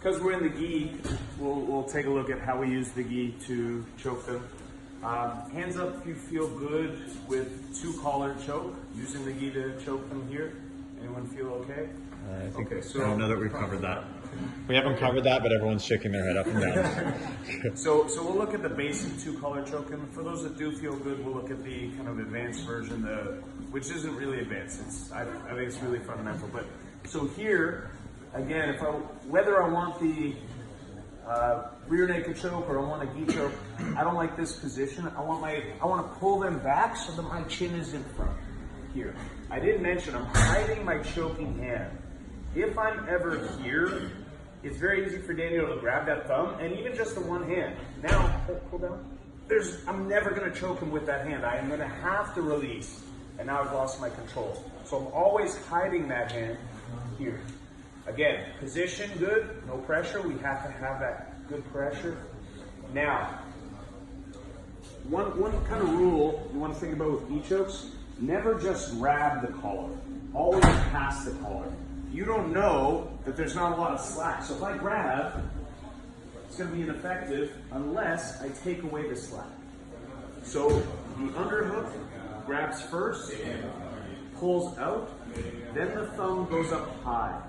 because we're in the gi, we'll take a look at how we use the gi to choke them. Hands up if you feel good with 2-collar choke, using the gi to choke them here. Anyone feel okay? I think okay, so I don't know that we've covered that. We haven't covered that, but everyone's shaking their head up and down. So we'll look at the basic 2-collar choke, and for those that do feel good, we'll look at the kind of advanced version, which isn't really advanced. I think it's really fundamental. But so here, again, whether I want the rear naked choke or I want a gi choke, I don't like this position. I want to pull them back so that my chin is in front. Here, I didn't mention I'm hiding my choking hand. If I'm ever here, it's very easy for Daniel to grab that thumb, and even just the one hand. Now, pull down. I'm never going to choke him with that hand. I am going to have to release, and now I've lost my control. So I'm always hiding that hand here. Again, position good, no pressure. We have to have that good pressure. Now, one kind of rule you want to think about with gi chokes, never just grab the collar. Always pass the collar. You don't know that there's not a lot of slack. So if I grab, it's going to be ineffective unless I take away the slack. So the underhook grabs first, pulls out, then the thumb goes up high.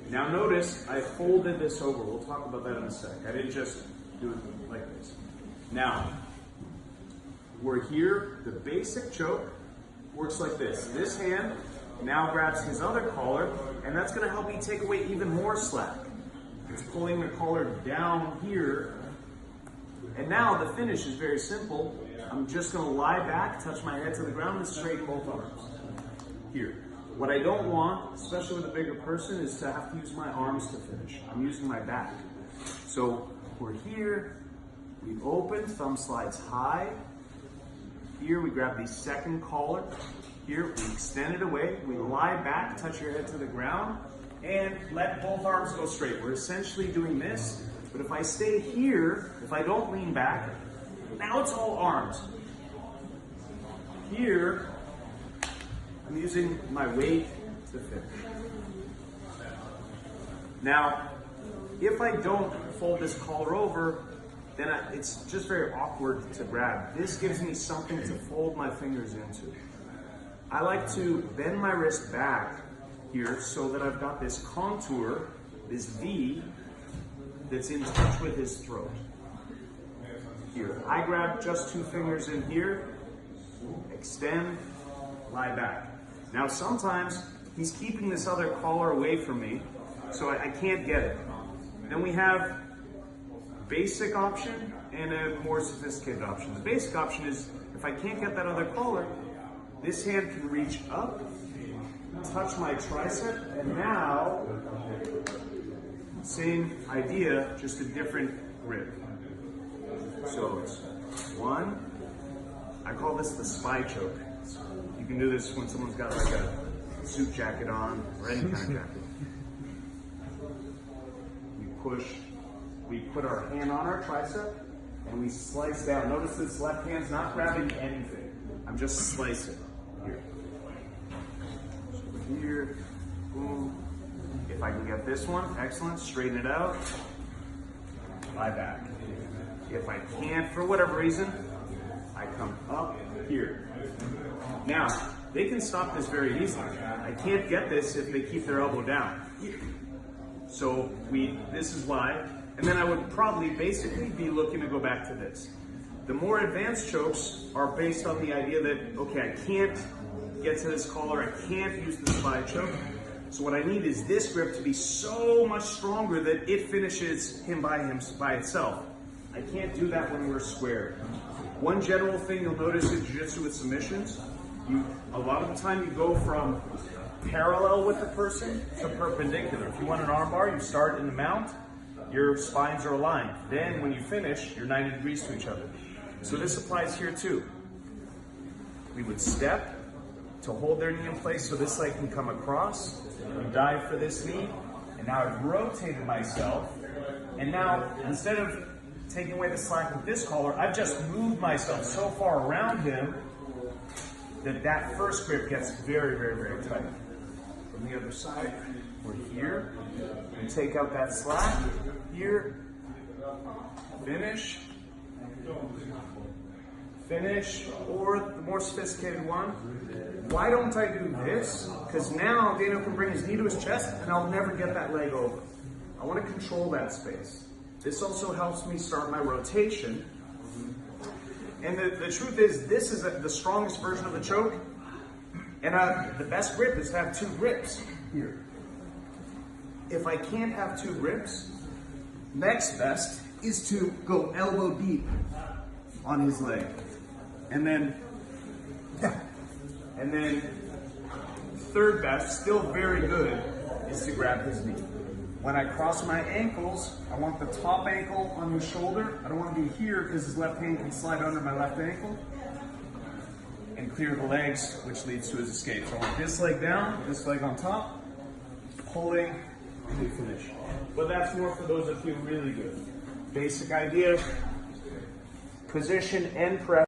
Now notice I folded this over. We'll talk about that in a sec. I didn't just do it like this. Now, we're here. The basic choke works like this. This hand now grabs his other collar, and that's going to help me take away even more slack. It's pulling the collar down here. And now the finish is very simple. I'm just going to lie back, touch my head to the ground, and straighten both arms. Here. What I don't want, especially with a bigger person, is to have to use my arms to finish. I'm using my back. So we're here, we open, thumb slides high. Here we grab the second collar. Here we extend it away, we lie back, touch your head to the ground, and let both arms go straight. We're essentially doing this, but if I stay here, if I don't lean back, now it's all arms. Here, I'm using my weight to finish. Now, if I don't fold this collar over, then it's just very awkward to grab. This gives me something to fold my fingers into. I like to bend my wrist back here so that I've got this contour, this V, that's in touch with his throat. Here, I grab just 2 fingers in here, extend, lie back. Now sometimes he's keeping this other collar away from me, so I can't get it. Then we have basic option and a more sophisticated option. The basic option is if I can't get that other collar, this hand can reach up, touch my tricep, and now, same idea, just a different grip. So it's 1, I call this the spy choke. You can do this when someone's got like a suit jacket on or any kind of jacket. We put our hand on our tricep and we slice down. Notice this left hand's not grabbing anything. I'm just slicing here. So here, boom. If I can get this one, excellent, straighten it out, lie back. If I can't, for whatever reason, I come up here. Now, they can stop this very easily. I can't get this if they keep their elbow down. So this is why, and then I would probably basically be looking to go back to this. The more advanced chokes are based on the idea that, okay, I can't get to this collar, I can't use the spy choke. So what I need is this grip to be so much stronger that it finishes him by itself. I can't do that when we're square. One general thing you'll notice in jiu-jitsu with submissions, a lot of the time you go from parallel with the person to perpendicular. If you want an arm bar, you start in the mount, your spines are aligned. Then when you finish, you're 90 degrees to each other. So this applies here too. We would step to hold their knee in place so this leg can come across. We dive for this knee, and now I've rotated myself, and now instead of taking away the slack with this collar, I've just moved myself so far around him that first grip gets very, very, very tight. on the other side, or here, and take out that slack, here, finish, or the more sophisticated one, why don't I do this? Because now Daniel can bring his knee to his chest and I'll never get that leg over. I want to control that space. This also helps me start my rotation. And the truth is, this is the strongest version of the choke. And the best grip is to have 2 grips here. If I can't have 2 grips, next best is to go elbow deep on his leg. And then third best, still very good, is to grab his knee. When I cross my ankles, I want the top ankle on his shoulder. I don't want to be here because his left hand can slide under my left ankle and clear the legs, which leads to his escape. So I want this leg down, this leg on top, pulling, and we finish. But that's more for those that feel really good. Basic idea, position and press.